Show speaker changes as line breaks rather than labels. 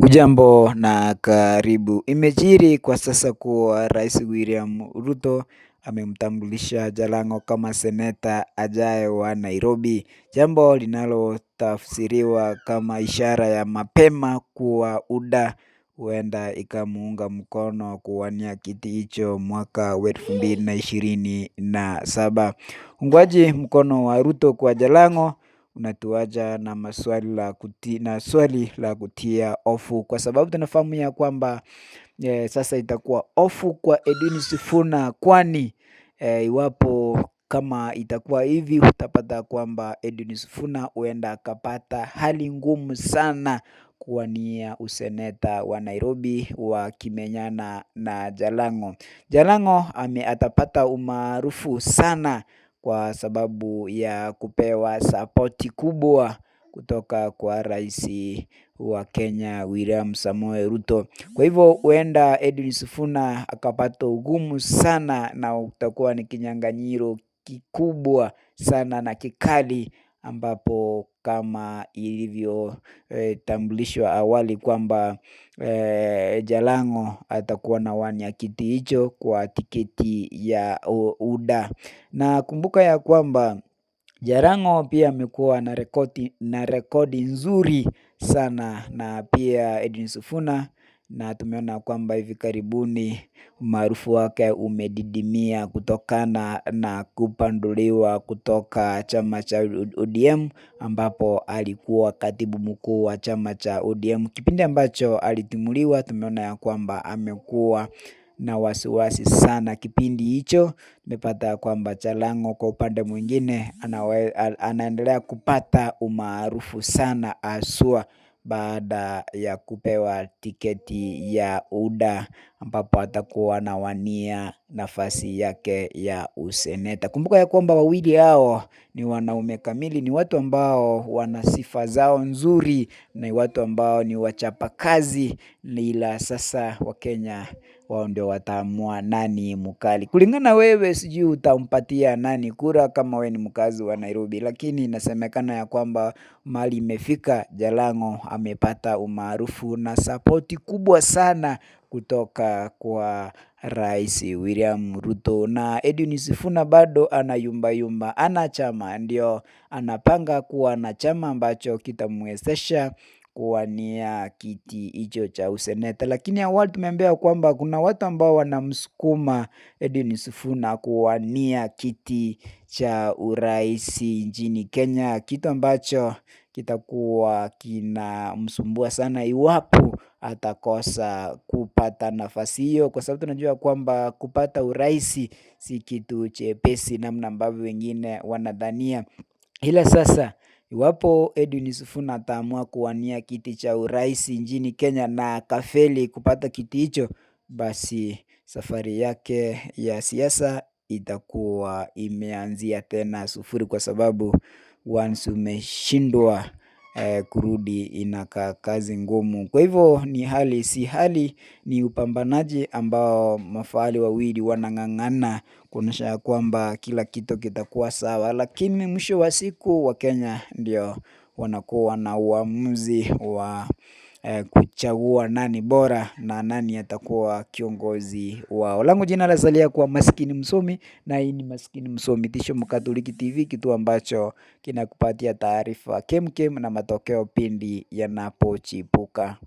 Hujambo na karibu. Imejiri kwa sasa kuwa Rais William Ruto amemtambulisha Jalango kama seneta ajaye wa Nairobi, jambo linalotafsiriwa kama ishara ya mapema kuwa UDA huenda ikamuunga mkono kuwania kiti hicho mwaka wa 2027. Uungwaji mkono wa Ruto kwa Jalango unatuacha na swali la kutia hofu, kwa sababu tunafahamu ya kwamba sasa itakuwa hofu kwa Edwin Sifuna, kwani iwapo kama itakuwa hivi, utapata kwamba Edwin Sifuna huenda akapata hali ngumu sana kuwania useneta wa Nairobi wakimenyana na Jalango. Jalango atapata umaarufu sana kwa sababu ya kupewa sapoti kubwa kutoka kwa rais wa Kenya William Samoei Ruto. Kwa hivyo huenda Edwin Sifuna akapata ugumu sana, na utakuwa ni kinyang'anyiro kikubwa sana na kikali, ambapo kama ilivyotambulishwa awali kwamba Jalango atakuwa anawania kiti hicho kwa tiketi ya UDA. Na kumbuka ya kwamba Jalango pia amekuwa na rekodi nzuri sana na pia Edwin Sifuna, na tumeona kwamba hivi karibuni umaarufu wake umedidimia kutokana na kupanduliwa kutoka chama cha ODM, ambapo alikuwa katibu mkuu wa chama cha ODM. Kipindi ambacho alitimuliwa, tumeona ya kwamba amekuwa na wasiwasi sana kipindi hicho. Tumepata kwamba Jalango kwa upande mwingine anaendelea kupata umaarufu sana, haswa baada ya kupewa tiketi ya UDA, ambapo atakuwa anawania nafasi yake ya useneta. Kumbuka ya kwamba wawili hao ni wanaume kamili, ni watu ambao wana sifa zao nzuri, ni watu ambao ni wachapakazi, ila sasa Wakenya wao ndio wataamua nani mkali. Kulingana wewe, sijui utampatia nani kura kama wewe ni mkazi wa Nairobi, lakini inasemekana ya kwamba mahali imefika, Jalango amepata umaarufu na sapoti kubwa sana kutoka kwa Rais William Ruto. Na Edwin Sifuna bado anayumba, ana chama, ndio anapanga kuwa na chama ambacho kitamwezesha kuwania kiti hicho cha useneta. Lakini awali tumeambiwa kwamba kuna watu ambao wanamsukuma Edwin Sifuna kuwania kiti cha urais nchini Kenya, kitu ambacho kitakuwa kinamsumbua sana iwapo atakosa kupata nafasi hiyo, kwa sababu tunajua kwamba kupata urais si kitu chepesi namna ambavyo wengine wanadhania. Ila sasa iwapo Edwin Sifuna ataamua kuwania kiti cha urais nchini Kenya na akafeli kupata kiti hicho, basi safari yake ya siasa itakuwa imeanzia tena sufuri, kwa sababu once umeshindwa kurudi inakaa kazi ngumu. Kwa hivyo ni hali si hali, ni upambanaji ambao mafahali wawili wanang'ang'ana kuonyesha kwamba kila kitu kitakuwa sawa, lakini mwisho wa siku Wakenya ndio wanakuwa na uamuzi wa kuchagua nani bora na nani atakuwa kiongozi wao. Langu jina lasalia kuwa Maskini Msomi, na hii ni Maskini Msomi Tisho Mkatoliki TV, kitu ambacho kinakupatia taarifa kemkem na matokeo pindi yanapochipuka.